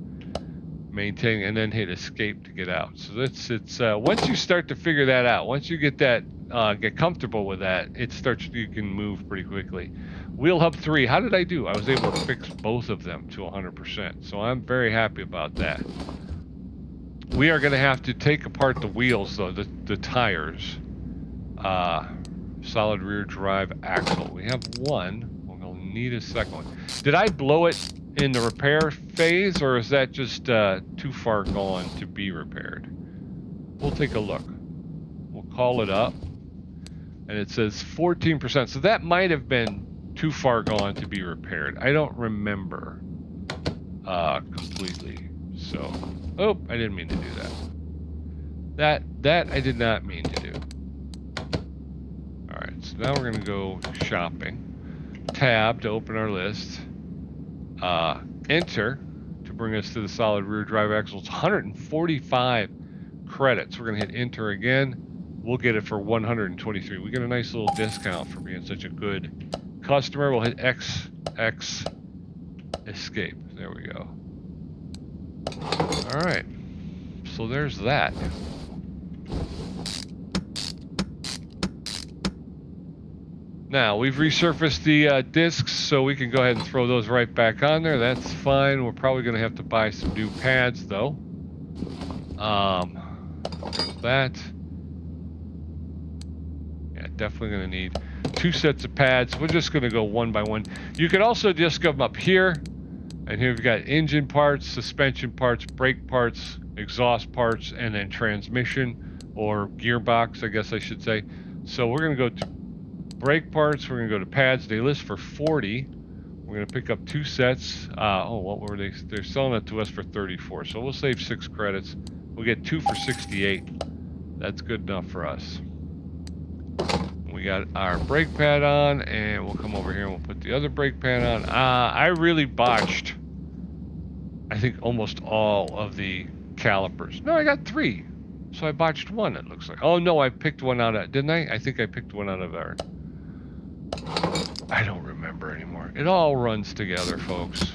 maintaining, and then hit escape to get out. So it's once you start to figure that out, once you get that, get comfortable with that, you can move pretty quickly. Wheel hub 3, how did I do? I was able to fix both of them to 100%, so I'm very happy about that. We are going to have to take apart the wheels, though, the tires. Solid rear drive axle. We have one. We'll need a second one. Did I blow it in the repair phase, or is that just too far gone to be repaired? We'll take a look. We'll call it up, and it says 14%. So that might have been too far gone to be repaired. I don't remember completely. So, oh, I didn't mean to do that. That I did not mean to do. All right, so now we're going to go shopping. Tab to open our list. Enter to bring us to the solid rear drive axle. It's 145 credits. We're going to hit enter again. We'll get it for 123. We get a nice little discount for being such a good customer. We'll hit X escape. There we go. All right. So there's that. Now, we've resurfaced the discs, so we can go ahead and throw those right back on there. That's fine. We're probably going to have to buy some new pads, though. There's that. Yeah, definitely going to need 2 sets of pads. We're just going to go one by one. You can also just come up here, and here we've got engine parts, suspension parts, brake parts, exhaust parts, and then transmission, or gearbox, I guess I should say. So we're going to go to brake parts, we're going to go to pads. They list for 40. We're going to pick up 2 sets. Oh, what were they? They're selling it to us for 34. So we'll save 6 credits. We'll get 2 for 68. That's good enough for us. We got our brake pad on, and we'll come over here and we'll put the other brake pad on. I really botched, I think, almost all of the calipers. No, I got 3. So I botched 1, it looks like. Oh, no, I picked one out of, didn't I? I think I picked one out of our... I don't remember anymore. It all runs together, folks.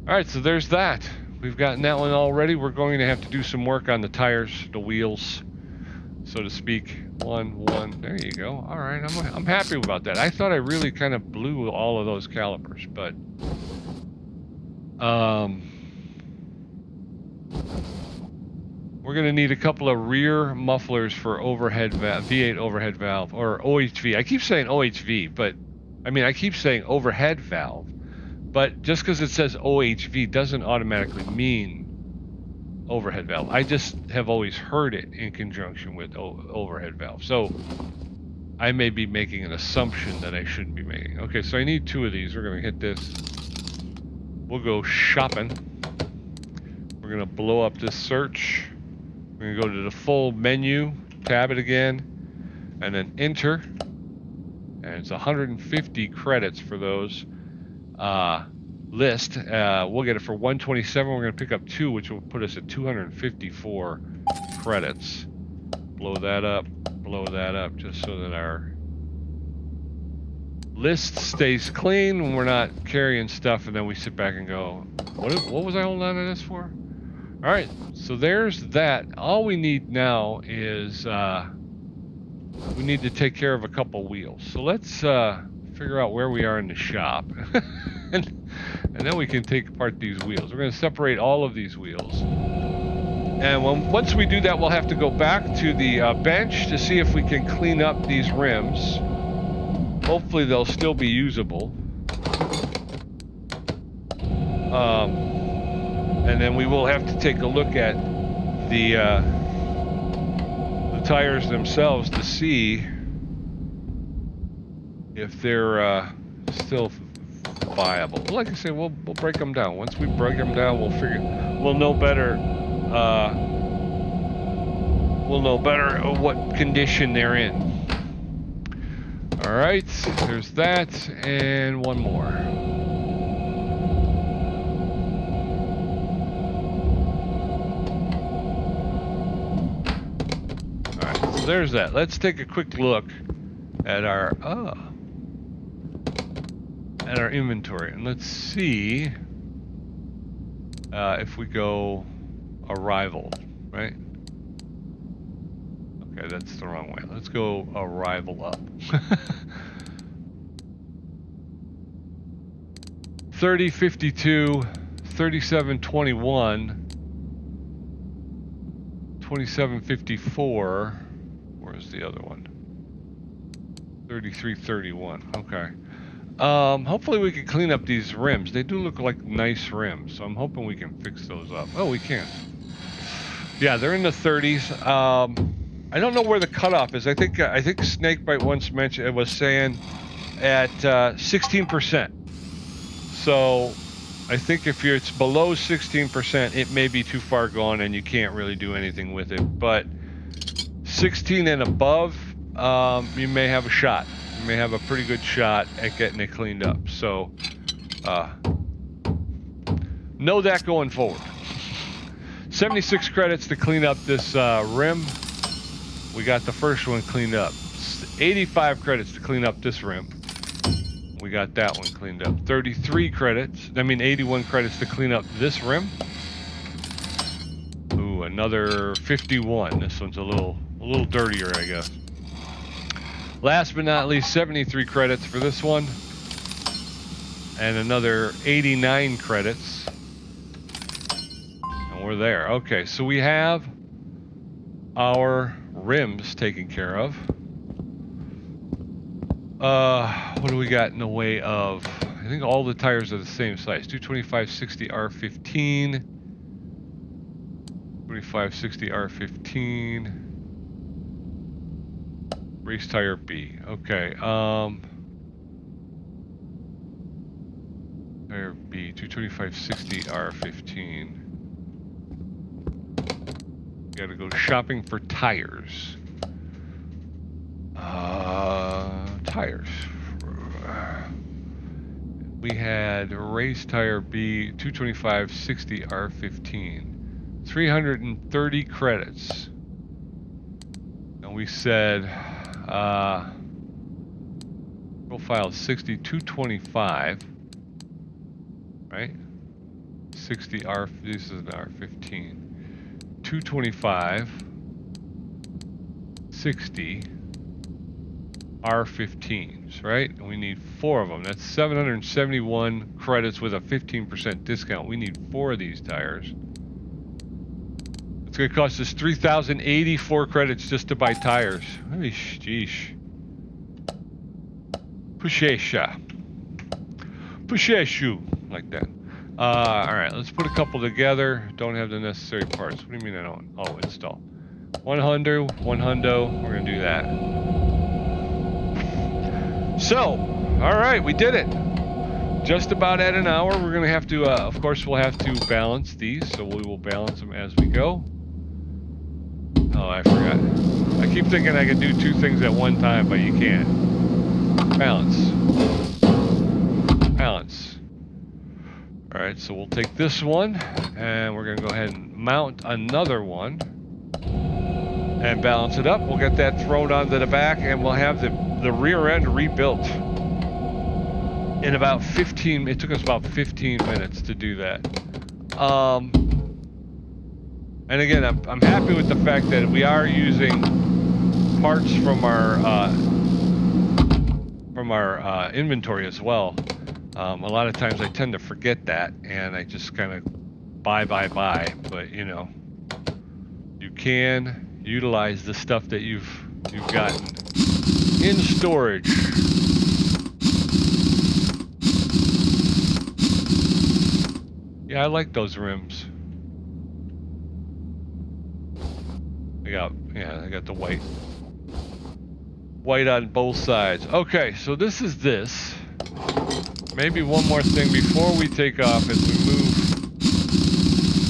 All right, so there's that. We've gotten that one all ready. We're going to have to do some work on the tires, the wheels, so to speak. One. There you go. All right, I'm happy about that. I thought I really kind of blew all of those calipers, but we're going to need a couple of rear mufflers for overhead V8 overhead valve, or OHV. I keep saying OHV, but I mean, I keep saying overhead valve, but just because it says OHV doesn't automatically mean overhead valve. I just have always heard it in conjunction with overhead valve. So I may be making an assumption that I shouldn't be making. Okay, so I need 2 of these. We're going to hit this. we'll go shopping. We're gonna blow up this search. We're gonna go to the full menu, tab it again, and then enter. And it's 150 credits for those list. We'll get it for 127. We're gonna pick up 2, which will put us at 254 credits. Blow that up, just so that our list stays clean when we're not carrying stuff, and then we sit back and go, what was I holding on to this for? All right, so there's that. All we need now is we need to take care of a couple wheels. So let's figure out where we are in the shop, and then we can take apart these wheels. We're going to separate all of these wheels. And once we do that, we'll have to go back to the bench to see if we can clean up these rims. Hopefully they'll still be usable. And then we will have to take a look at the tires themselves to see if they're still viable. Like I say, we'll break them down. Once we break them down, we'll know better. We'll know better what condition they're in. All right, there's that, and one more. All right, so there's that. Let's take a quick look at our inventory, and let's see if we go arrival, right? Okay, that's the wrong way. Let's go arrival up. 30, 52, 37, 21, 27, 54. Where's the other one? 33, 31. Okay. Hopefully we can clean up these rims. They do look like nice rims, so I'm hoping we can fix those up. Oh, we can. Yeah, they're in the 30s. I don't know where the cutoff is. I think Snakebite once mentioned, it was saying at 16%. So I think if it's below 16%, it may be too far gone and you can't really do anything with it. But 16 and above, you may have a shot. You may have a pretty good shot at getting it cleaned up. So know that going forward. 76 credits to clean up this rim. We got the first one cleaned up. 85 credits to clean up this rim. We got that one cleaned up. 83 credits. 81 credits to clean up this rim. Ooh, another 51. This one's a little dirtier, I guess. Last but not least, 73 credits for this one. And another 89 credits. And we're there. Okay, so we have our rims taken care of. What do we got in the way of? I think all the tires are the same size. 225/60 R15. 25/60 R15. Race tire B. Okay. Tire B. 225/60 R15. Gotta go shopping for tires. Tires. We had race tire B, 225/60 R15. 330 credits. And we said profile 60, 225. Right? 60 R, this is an R15. 225, 60 R15s, right? And we need 4 of them. That's 771 credits with a 15% discount. We need 4 of these tires. It's going to cost us 3,084 credits just to buy tires. Sheesh. Pusheshu. Like that. Alright, let's put a couple together. Don't have the necessary parts. What do you mean I don't? Oh, install. One hundo. We're going to do that. So, alright, we did it. just about at an hour. We're going to have to, of course, we'll have to balance these, so we will balance them as we go. Oh, I forgot. I keep thinking I can do two things at one time, but you can't. Balance. Balance. All right, so we'll take this one, and we're going to go ahead and mount another one and balance it up. We'll get that thrown onto the back, and we'll have the rear end rebuilt in about 15. It took us about 15 minutes to do that. And again, I'm happy with the fact that we are using parts from our inventory as well. A lot of times I tend to forget that, and I just kind of buy. But you know, you can utilize the stuff that you've gotten in storage. Yeah, I like those rims. I got the white on both sides. Okay, so this is this. Maybe one more thing before we take off as we move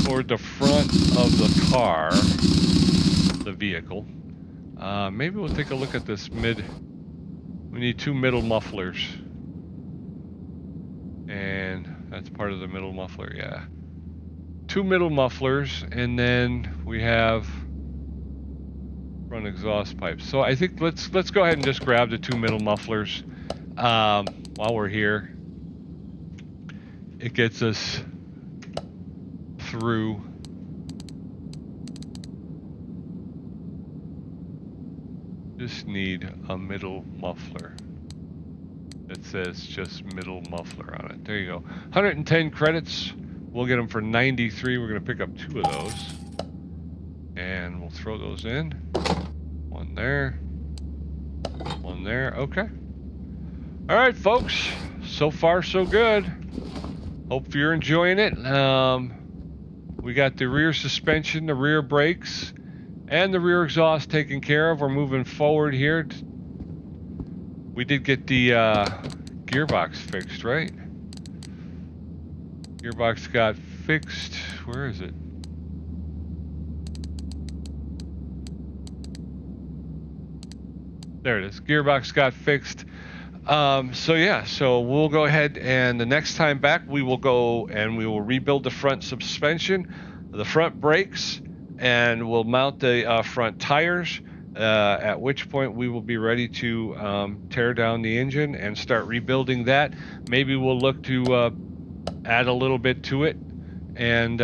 toward the front of the car, the vehicle. Maybe we'll take a look at this mid. We need two middle mufflers. And that's part of the middle muffler, yeah. Two middle mufflers, and then we have front exhaust pipes. So I think let's go ahead and just grab the two middle mufflers while we're here. It gets us through. Just need a middle muffler. It says just middle muffler on it. There you go. 110 credits. We'll get them for 93. We're going to pick up two of those. And we'll throw those in. One there. One there. Okay. All right, folks. So far, so good. Hope you're enjoying it. We got the rear suspension, the rear brakes, and the rear exhaust taken care of. We're moving forward here. We did get the gearbox fixed, right? Gearbox got fixed. Where is it? There it is. Gearbox got fixed. So yeah, so we'll go ahead, and the next time back we will go and we will rebuild the front suspension, the front brakes, and we'll mount the front tires, at which point we will be ready to tear down the engine and start rebuilding that. Maybe we'll look to add a little bit to it, and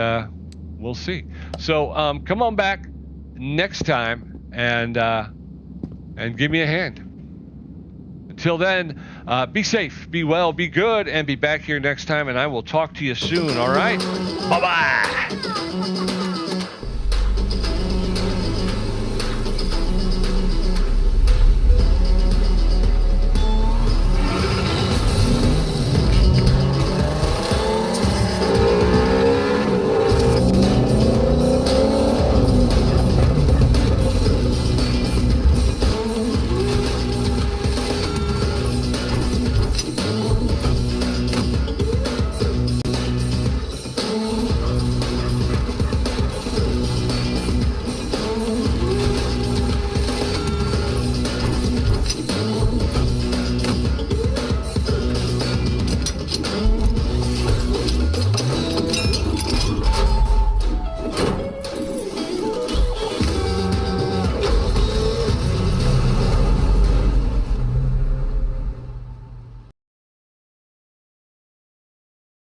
we'll see. So come on back next time and give me a hand. Until then, be safe, be well, be good, and be back here next time, and I will talk to you soon, all right? Bye-bye.